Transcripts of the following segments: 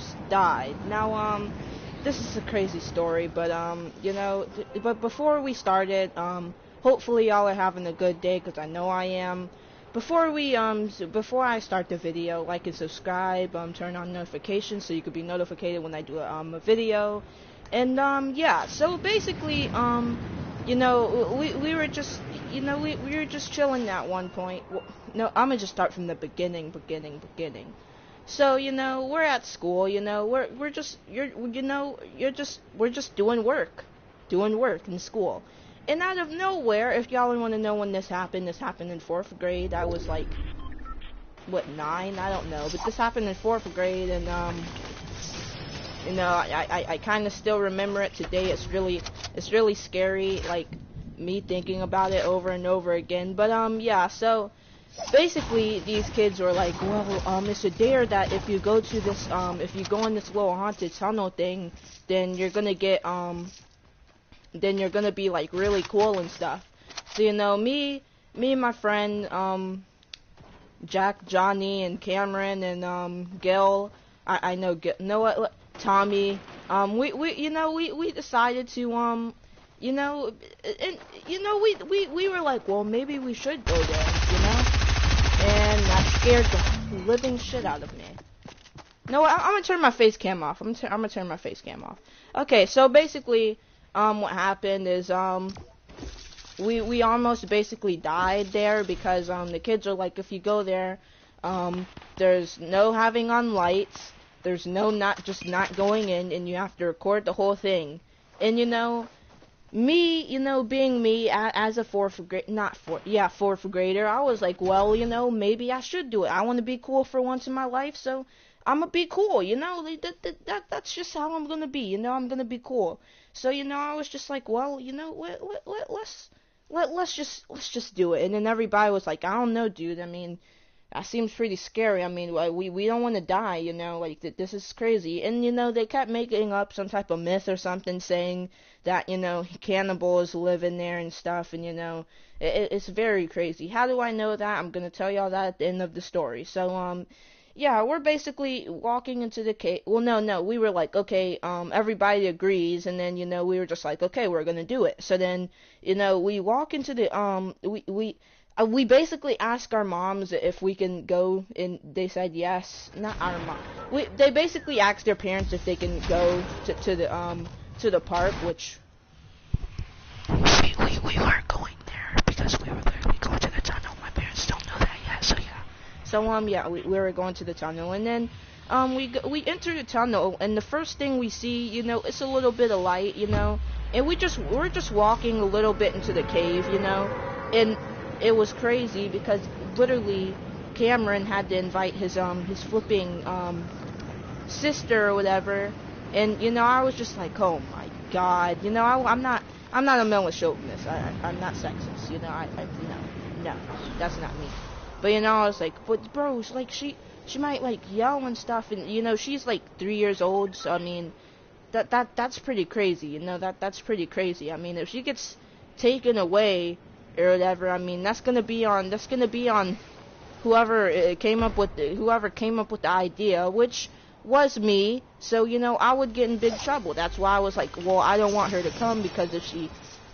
almost died. Now, this is a crazy story, but, but before we started, hopefully y'all are having a good day, because I know I am. Before I start the video, like and subscribe, turn on notifications so you could be notified when I do a video. And, yeah, so basically, we were just, we were just chilling at one point. Well, no, I'm gonna just start from the beginning. So, we're at school, we're just doing work in school. And out of nowhere, if y'all want to know when this happened in 4th grade. I was like, what, 9? I don't know, but this happened in 4th grade, and, I kind of still remember it today. It's really scary, like, me thinking about it over and over again. But, yeah, so basically, these kids were like, well, it's a dare that if you go to this, if you go in this little haunted tunnel thing, then you're gonna get, then you're gonna be, like, really cool and stuff. So, me and my friend, Jack, Johnny, and Cameron, and, Gil, I know, Noah, Tommy, we decided to, and, we were like, well, maybe we should go there, and that scared the living shit out of me. No, I'm gonna turn my face cam off. I'm gonna turn my face cam off. Okay, so basically, what happened is, we almost basically died there because, the kids are like, if you go there, there's no having on lights, there's no not going in, and you have to record the whole thing. And, me, being me as a 4th grader, I was like, well, maybe I should do it. I want to be cool for once in my life, so I'm gonna be cool, that's just how I'm gonna be, I'm gonna be cool. So, I was just like, well, let's just do it. And then everybody was like, I don't know, dude, I mean, that seems pretty scary. I mean, we don't want to die, like, this is crazy. And, they kept making up some type of myth or something saying that, cannibals live in there and stuff, and, it's very crazy. How do I know that? I'm going to tell y'all that at the end of the story. So, yeah, we're basically walking into the cave. Well, no, we were like, okay, everybody agrees, and then, we were just like, okay, we're going to do it. So then, we walk into the, we basically asked our moms if we can go, and they said yes. Not our mom. They basically asked their parents if they can go to the park, which we weren't going there because we were literally going to the tunnel. My parents don't know that yet, so yeah. So yeah, we were going to the tunnel, and then we enter the tunnel, and the first thing we see, it's a little bit of light, and we're just walking a little bit into the cave, and it was crazy because literally Cameron had to invite his flipping sister or whatever, and I was just like, oh my god, I'm not a male chauvinist, I'm not sexist, no, that's not me. But I was like, but bro, like she might like yell and stuff, and she's like 3 years old, so I mean that's pretty crazy, that's pretty crazy. I mean, if she gets taken away or whatever, I mean, that's gonna be on whoever came up with the idea, which was me. So I would get in big trouble. That's why I was like, well, I don't want her to come, because if she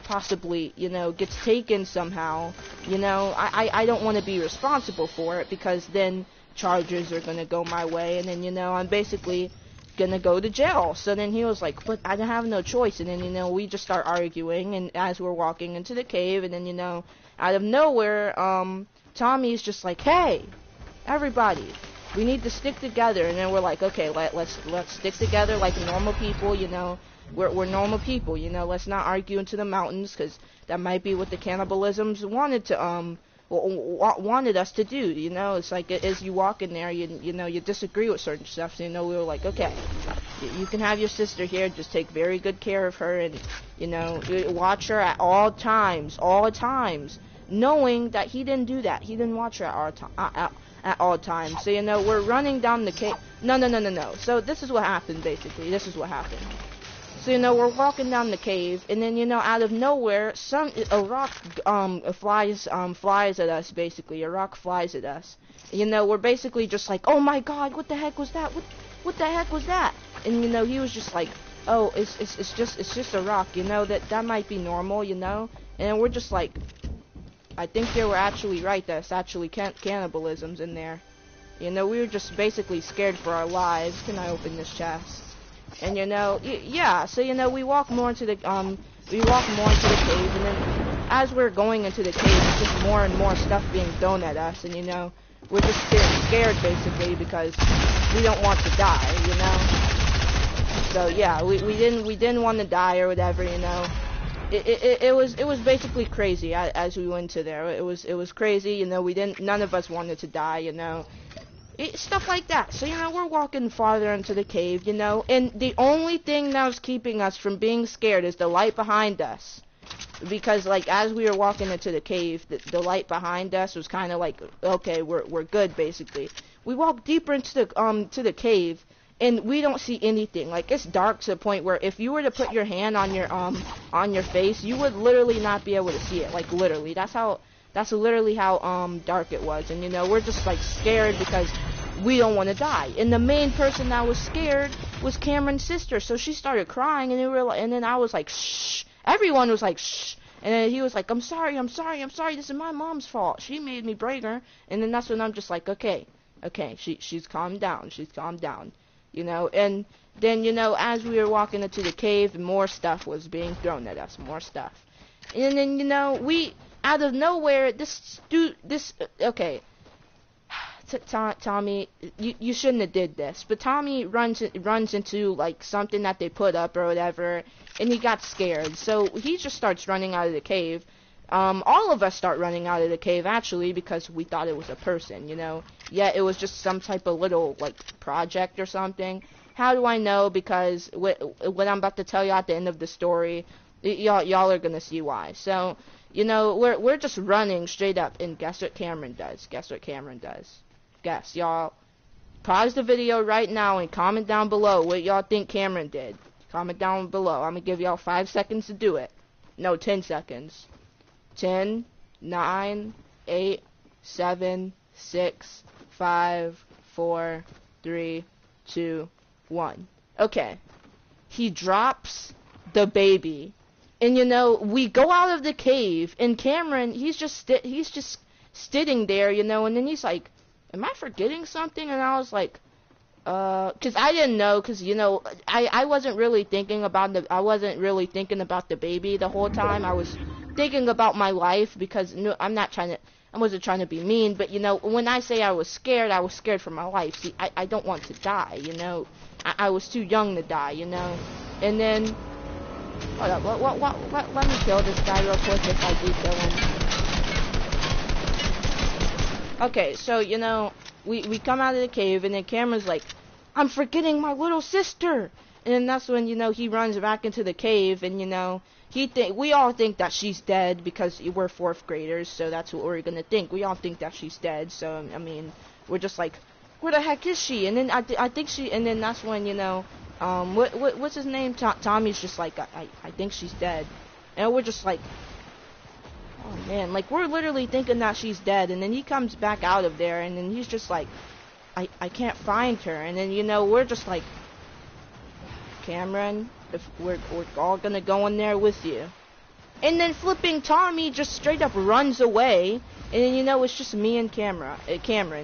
possibly gets taken somehow, I don't want to be responsible for it, because then charges are gonna go my way, and then I'm basically gonna go to jail. So then he was like, but I don't have no choice. And then we just start arguing, and as we're walking into the cave, and then out of nowhere, Tommy's just like, hey, everybody, we need to stick together. And then we're like, okay, let's stick together like normal people. We're normal people. Let's not argue into the mountains, because that might be what the cannibalisms wanted us to do. It's like, as you walk in there, you disagree with certain stuff. So, we were like, okay, you can have your sister here, just take very good care of her, and watch her at all times, knowing that he didn't do that. He didn't watch her at all times. So, we're running down the cave. No. So this is what happened, basically. So, we're walking down the cave, and then, out of nowhere, a rock, flies at us, basically. A rock flies at us. We're basically just like, oh my god, what the heck was that? what the heck was that? And you know, he was just like, oh, it's just a rock, you know, that might be normal, you know. And we're just like, I think they were actually right. That's actually cannibalism's in there. You know, we were just basically scared for our lives. Can I open this chest? And you know, yeah. So you know, we walk more into the cave, and then as we're going into the cave, it's just more and more stuff being thrown at us, and you know, we're just scared basically because we don't want to die, you know. So yeah, we didn't want to die or whatever, you know. It was basically crazy as we went to there. It was crazy, you know. None of us wanted to die, you know. Stuff like that. So, you know, we're walking farther into the cave, you know, and the only thing that was keeping us from being scared is the light behind us. Because, like, as we were walking into the cave, the light behind us was kind of like, okay, we're good, basically. We walk deeper into the cave, and we don't see anything. Like, it's dark to the point where if you were to put your hand on your face, you would literally not be able to see it. Like, literally. That's literally how dark it was. And you know, we're just like scared because we don't want to die. And the main person that was scared was Cameron's sister. So she started crying, and then I was like, shh. Everyone was like, shh. And then he was like, I'm sorry. This is my mom's fault. She made me break her. And then that's when I'm just like, okay. She's calmed down. You know, and then, you know, as we were walking into the cave, more stuff was being thrown at us. More stuff. And then, you know, out of nowhere, okay, Tommy, you shouldn't have did this, but Tommy runs into like something that they put up or whatever, and he got scared, so he just starts running out of the cave. All of us start running out of the cave actually because we thought it was a person, you know. Yeah, it was just some type of little like project or something. How do I know? Because what I'm about to tell you at the end of the story, y'all are gonna see why. So, you know, we're just running straight up, and guess what Cameron does? Guess, y'all. Pause the video right now and comment down below what y'all think Cameron did. Comment down below. I'm gonna give y'all 5 seconds to do it. No, 10 seconds. 10, 9, 8, 7, 6, 5, 4, 3, 2, 1. Okay. He drops the baby. And you know, we go out of the cave, and Cameron, he's just sitting there, you know, and then he's like, am I forgetting something? And I was like, cause I didn't know, cause you know, I wasn't really thinking about the baby the whole time. I was thinking about my life, because no, I wasn't trying to be mean, but you know, when I say I was scared for my life. See, I don't want to die, you know. I was too young to die, you know. And then, hold up, let me kill this guy real quick if I do kill him. Okay, so, you know, we come out of the cave, and then Cameron's like, I'm forgetting my little sister! And then that's when, you know, he runs back into the cave, and, you know, we all think that she's dead, because we're 4th graders, so that's what we're gonna think. We all think that she's dead, so, I mean, we're just like, where the heck is she? And then I think and then that's when, you know, what's his name? Tommy's just like, I think she's dead. And we're just like, oh man, like, we're literally thinking that she's dead, and then he comes back out of there, and then he's just like, I can't find her. And then, you know, we're just like, Cameron, if we're all gonna go in there with you. And then flipping Tommy just straight up runs away, and then, you know, it's just me and Cameron.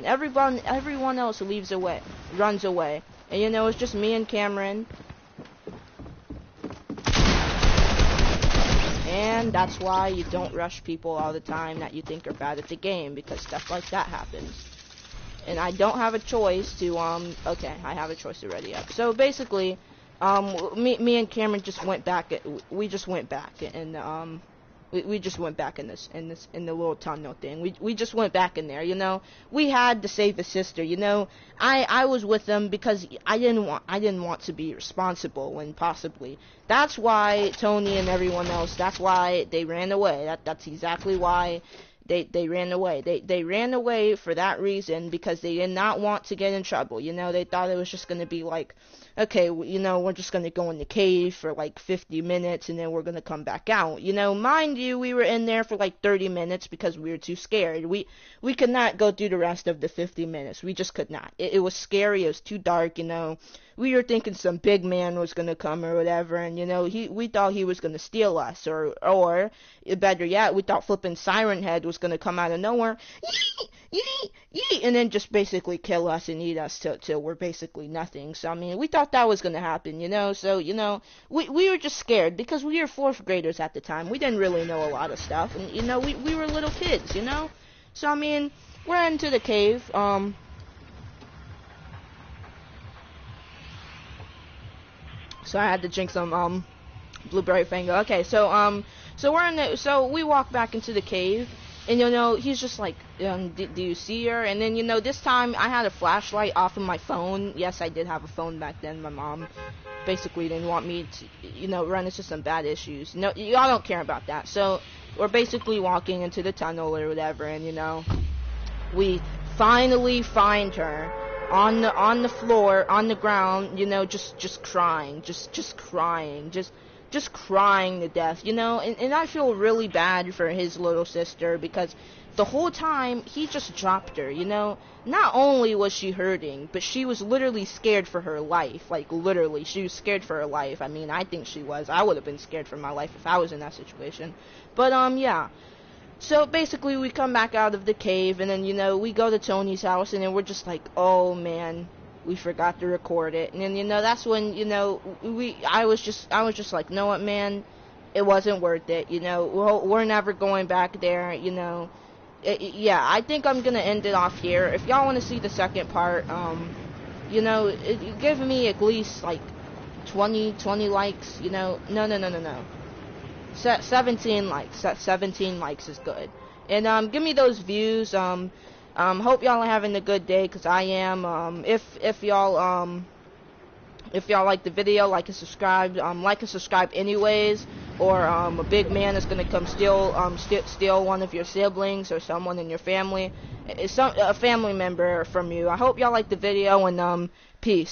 Everyone else runs away. And, you know, it's just me and Cameron. And that's why you don't rush people all the time that you think are bad at the game, because stuff like that happens. And I don't have a choice to, okay, I have a choice to ready up. So basically, me and Cameron just went back. We just went back, and we just went back in the little tunnel thing. We just went back in there. You know, we had to save his sister. You know, I was with them because I didn't want to be responsible when possibly. That's why Tony and everyone else. That's why they ran away. That's exactly why. They ran away. They ran away for that reason, because they did not want to get in trouble. They thought it was just going to be like, okay, we're just going to go in the cave for like 50 minutes and then we're going to come back out. Mind you, we were in there for like 30 minutes because we were too scared. We could not go through the rest of the 50 minutes. We just could not. It was scary. It was too dark. We were thinking some big man was going to come or whatever, and we thought he was going to steal us, or better yet, we thought flipping Siren Head was going to come out of nowhere, yee, yee, and then just basically kill us and eat us till we're basically nothing. So I mean, we thought that was going to happen, so we were just scared because we were fourth graders at the time. We didn't really know a lot of stuff, and we were little kids, so I mean, we're into the cave. So I had to drink some blueberry fango. Okay, so we walk back into the cave, and he's just like, do you see her? And then this time I had a flashlight off of my phone. Yes, I did have a phone back then. My mom basically didn't want me to run into some bad issues. No, y'all don't care about that. So we're basically walking into the tunnel or whatever, and we finally find her on the floor, on the ground, just crying, just crying, just crying to death, and I feel really bad for his little sister, because the whole time he just dropped her, not only was she hurting, but she was literally scared for her life. Like, literally, she was scared for her life. I mean, I think she was. I would have been scared for my life if I was in that situation. But yeah. So basically we come back out of the cave, and then we go to Tony's house, and then we're just like, oh man, we forgot to record it. And then that's when I was just like, know what, man, it wasn't worth it. We're never going back there. Yeah, I think I'm gonna end it off here. If y'all want to see the second part, give me at least like 20 likes. No. 17 likes. 17 likes is good. And give me those views. Hope y'all are having a good day, 'cause I am. If y'all like the video, like and subscribe. Like and subscribe anyways. Or a big man is gonna come steal one of your siblings or someone in your family. It's a family member from you. I hope y'all like the video, and peace.